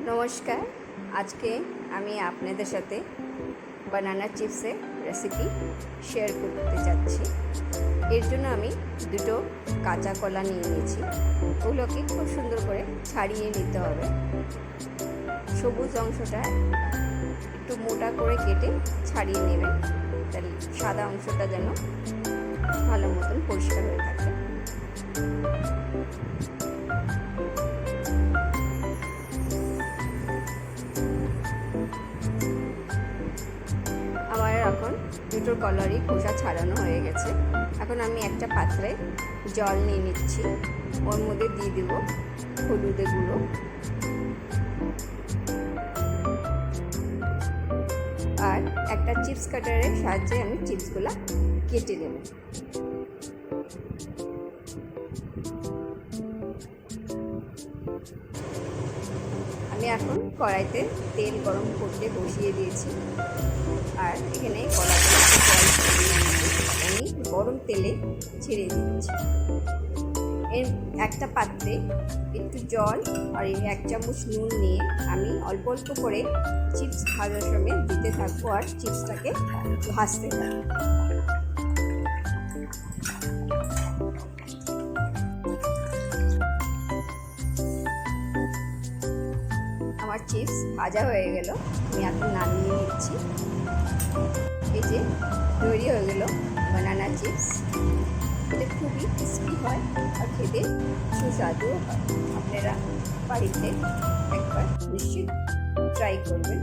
নমস্কার। আজকে আমি আপনাদের সাথে বানানা চিপসের রেসিপি শেয়ার করতে যাচ্ছি। এর জন্য আমি দুটো কাঁচা কলা নিয়ে নিয়েছি। ওগুলোকে খুব সুন্দর করে ছাড়িয়ে নিতে হবে। সবুজ অংশটা একটু মোটা করে কেটে ছাড়িয়ে নেবেন, তাহলে সাদা অংশটা যেন ভালো মতন পরিষ্কার হয়ে থাকে। আমার এখন দুটো কলারই খোসা ছাড়ানো হয়ে গেছে। এখন আমি একটা পাত্রে জল নিয়ে নিচ্ছি, ওর মধ্যে দিয়ে দেব হলুদের গুঁড়ো আর একটা চিপস কাটারের সাহায্যে আমি চিপসগুলো কেটে নেব। আমি এখন কড়াইতে তেল গরম করতে বসিয়ে দিয়েছি, আর এখানে কলাগুলো আমি গরম তেলে ছেড়ে দিচ্ছি। এর একটা পাত্রে একটু জল আর 1 চামচ নুন নিয়ে আমি অল্প অল্প করে চিপস ভাজার সময় দিতে থাকবো আর চিপসটাকে ভাজতে থাকবো। আমার চিপস ভাজা হয়ে গেল, আমি এখন নামিয়ে নিচ্ছি। এই যে তৈরি হয়ে গেল বানানা চিপস। এটা খুবই ক্রিস্পি হয় আর খেতে সুস্বাদু হয়। আপনারা বাড়িতে একবার নিশ্চিত ট্রাই করবেন।